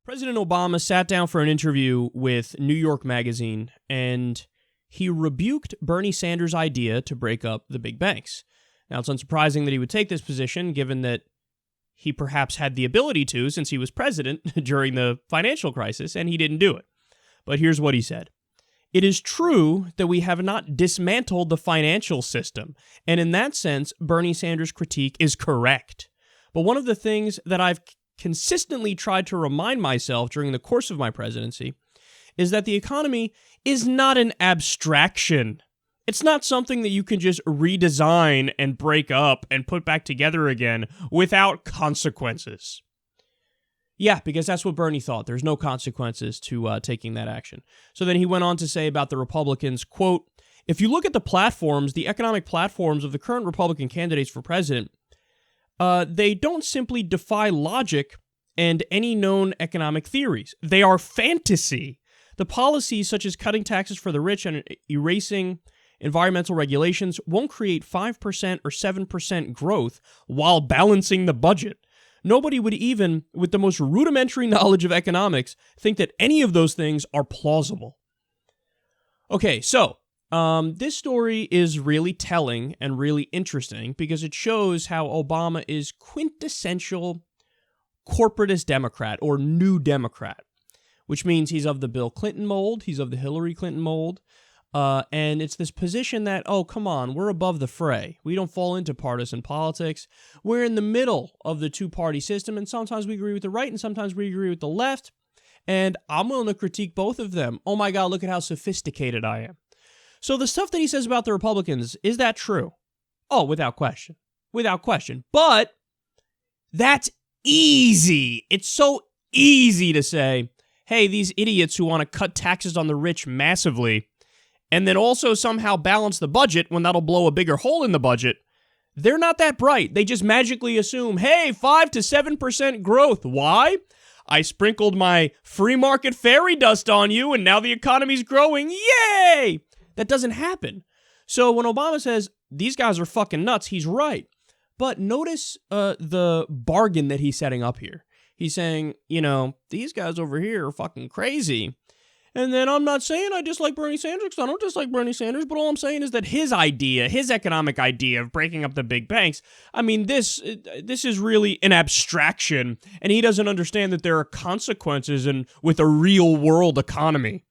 President Obama sat down for an interview with New York Magazine, and he rebuked Bernie Sanders' idea to break up the big banks. Now, it's unsurprising that he would take this position, given that he perhaps had the ability to since he was president during the financial crisis, and he didn't do it. But here's what he said. It is true that we have not dismantled the financial system, and in that sense, Bernie Sanders' critique is correct. But one of the things that I've consistently tried to remind myself during the course of my presidency is that the economy is not an abstraction. It's not something that you can just redesign and break up and put back together again without consequences. Yeah, because that's what Bernie thought. There's no consequences to taking that action. So then he went on to say about the Republicans, quote, if you look at the platforms, the economic platforms of the current Republican candidates for president, they don't simply defy logic and any known economic theories. They are fantasy. The policies such as cutting taxes for the rich and erasing environmental regulations won't create 5% or 7% growth while balancing the budget. Nobody would even, with the most rudimentary knowledge of economics, think that any of those things are plausible. Okay, so this story is really telling and really interesting because it shows how Obama is quintessential corporatist Democrat or new Democrat, which means he's of the Bill Clinton mold, he's of the Hillary Clinton mold, and it's this position that, oh, come on, we're above the fray. We don't fall into partisan politics. We're in the middle of the two-party system, and sometimes we agree with the right and sometimes we agree with the left, and I'm willing to critique both of them. Oh my God, look at how sophisticated I am. So the stuff that he says about the Republicans, is that true? Oh, without question. Without question. But that's easy. It's so easy to say, hey, these idiots who want to cut taxes on the rich massively and then also somehow balance the budget when that'll blow a bigger hole in the budget, they're not that bright. They just magically assume, hey, 5 to 7% growth. Why? I sprinkled my free market fairy dust on you and now the economy's growing. Yay! That doesn't happen. So when Obama says, these guys are fucking nuts, he's right. But notice the bargain that he's setting up here. He's saying, you know, these guys over here are fucking crazy. And then I'm not saying I dislike Bernie Sanders, because I don't dislike Bernie Sanders, but all I'm saying is that his idea, his economic idea of breaking up the big banks, I mean, this is really an abstraction, and he doesn't understand that there are consequences with a real-world economy.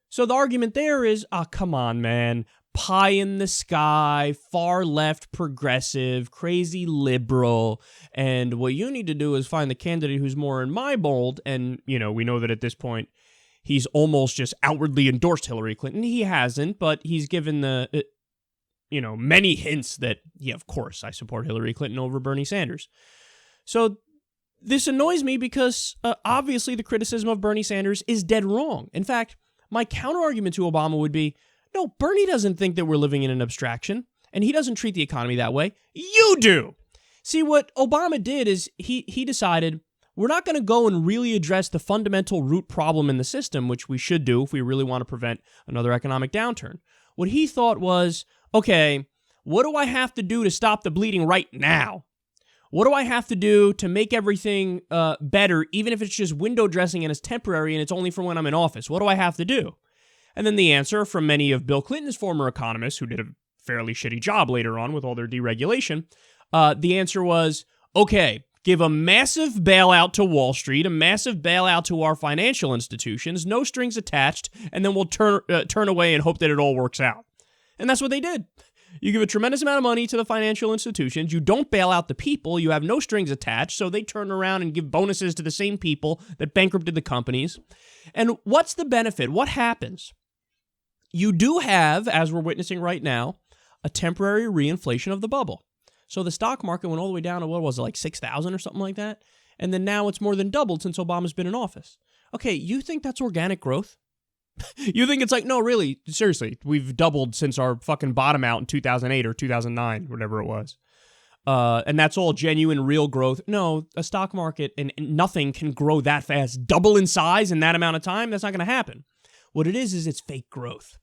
So the argument there is, come on, man. Pie in the sky, far left progressive, crazy liberal, and what you need to do is find the candidate who's more in my mold, and, you know, we know that at this point, he's almost just outwardly endorsed Hillary Clinton. He hasn't, but he's given the, many hints that, yeah, of course, I support Hillary Clinton over Bernie Sanders. So this annoys me because, obviously, the criticism of Bernie Sanders is dead wrong. In fact, my counterargument to Obama would be, no, Bernie doesn't think that we're living in an abstraction, and he doesn't treat the economy that way. You do! See, what Obama did is he decided, we're not going to go and really address the fundamental root problem in the system, which we should do if we really want to prevent another economic downturn. What he thought was, okay, what do I have to do to stop the bleeding right now? What do I have to do to make everything better, even if it's just window dressing and it's temporary and it's only for when I'm in office? What do I have to do? And then the answer from many of Bill Clinton's former economists, who did a fairly shitty job later on with all their deregulation, the answer was, okay, give a massive bailout to Wall Street, a massive bailout to our financial institutions, no strings attached, and then we'll turn away and hope that it all works out. And that's what they did. You give a tremendous amount of money to the financial institutions, you don't bail out the people, you have no strings attached, so they turn around and give bonuses to the same people that bankrupted the companies. And what's the benefit? What happens? You do have, as we're witnessing right now, a temporary reinflation of the bubble. So the stock market went all the way down to, what was it, like 6,000 or something like that? And then now it's more than doubled since Obama's been in office. Okay, you think that's organic growth? You think it's like, no, really, seriously, we've doubled since our fucking bottom out in 2008 or 2009, whatever it was. And that's all genuine, real growth. No, a stock market and nothing can grow that fast. Double in size in that amount of time? That's not going to happen. What it is it's fake growth.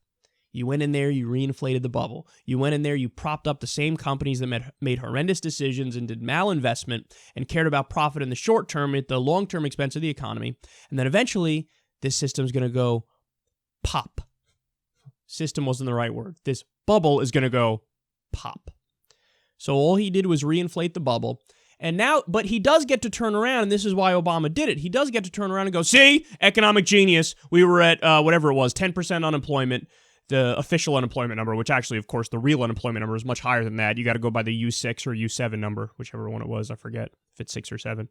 You went in there, you reinflated the bubble. You went in there, you propped up the same companies that made horrendous decisions and did malinvestment and cared about profit in the short term at the long-term expense of the economy. And then eventually, this system's going to go pop. System wasn't the right word. This bubble is going to go pop. So all he did was reinflate the bubble. And now, but he does get to turn around, and this is why Obama did it. He does get to turn around and go, see, economic genius. We were at whatever it was, 10% unemployment. The official unemployment number, which actually, of course, the real unemployment number is much higher than that. You got to go by the U6 or U7 number, whichever one it was. I forget if it's 6 or 7.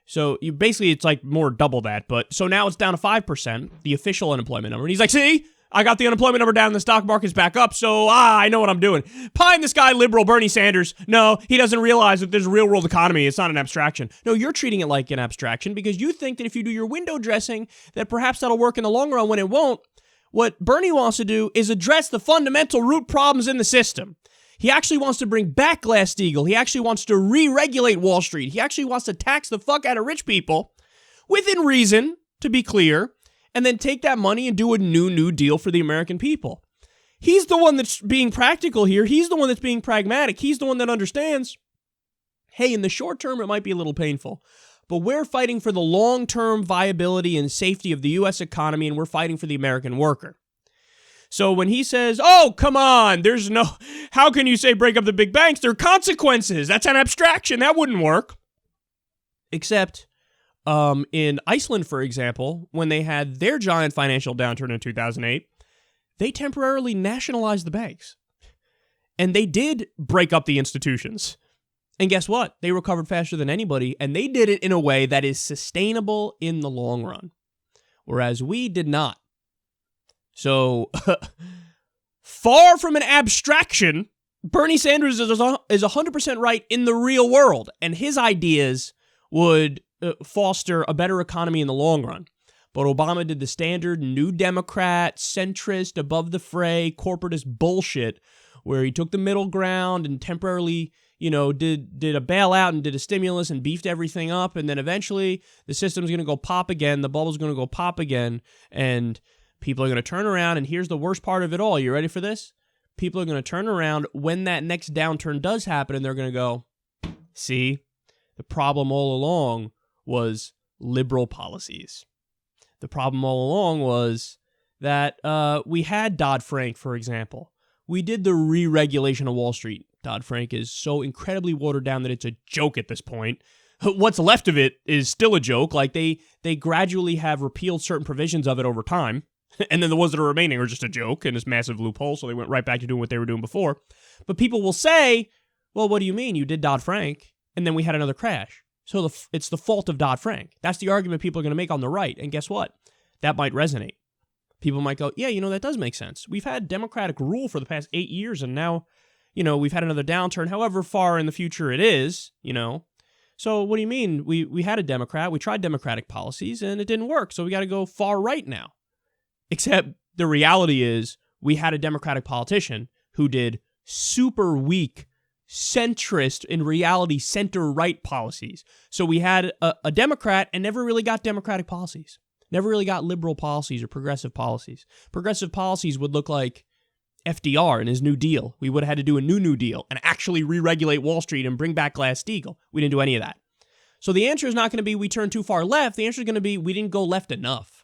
So you basically, it's like more double that. But so now it's down to 5%, the official unemployment number. And he's like, see, I got the unemployment number down and the stock market's back up. So I know what I'm doing. Pie in the sky liberal Bernie Sanders. No, he doesn't realize that there's a real world economy. It's not an abstraction. No, you're treating it like an abstraction because you think that if you do your window dressing, that perhaps that'll work in the long run when it won't. What Bernie wants to do is address the fundamental root problems in the system. He actually wants to bring back Glass-Steagall. He actually wants to re-regulate Wall Street. He actually wants to tax the fuck out of rich people, within reason, to be clear, and then take that money and do a new deal for the American people. He's the one that's being practical here. He's the one that's being pragmatic. He's the one that understands, hey, in the short term, it might be a little painful, but we're fighting for the long-term viability and safety of the U.S. economy, and we're fighting for the American worker. So when he says, oh, come on, how can you say break up the big banks? There are consequences. That's an abstraction. That wouldn't work. Except in Iceland, for example, when they had their giant financial downturn in 2008, they temporarily nationalized the banks. And they did break up the institutions. And guess what? They recovered faster than anybody, and they did it in a way that is sustainable in the long run, whereas we did not. So, far from an abstraction, Bernie Sanders is 100% right in the real world, and his ideas would foster a better economy in the long run. But Obama did the standard New Democrat, centrist, above the fray, corporatist bullshit, where he took the middle ground and temporarily did a bailout and did a stimulus and beefed everything up, and then eventually the system's going to go pop again, the bubble's going to go pop again, and people are going to turn around, and here's the worst part of it all. You ready for this? People are going to turn around when that next downturn does happen, and they're going to go, see, the problem all along was liberal policies. The problem all along was that we had Dodd-Frank, for example. We did the re-regulation of Wall Street. Dodd-Frank is so incredibly watered down that it's a joke at this point. What's left of it is still a joke. Like they gradually have repealed certain provisions of it over time. And then the ones that are remaining are just a joke and this massive loophole. So they went right back to doing what they were doing before. But people will say, well, what do you mean? You did Dodd-Frank and then we had another crash. So it's the fault of Dodd-Frank. That's the argument people are going to make on the right. And guess what? That might resonate. People might go, yeah, that does make sense. We've had Democratic rule for the past 8 years, and now, we've had another downturn, however far in the future it is, So what do you mean? We had a Democrat, we tried Democratic policies, and it didn't work, so we got to go far right now. Except the reality is we had a Democratic politician who did super weak, centrist, in reality, center-right policies. So we had a Democrat and never really got Democratic policies. Never really got liberal policies or progressive policies. Progressive policies would look like FDR and his New Deal. We would have had to do a new deal and actually re-regulate Wall Street and bring back Glass-Steagall. We didn't do any of that. So the answer is not going to be we turned too far left. The answer is going to be we didn't go left enough.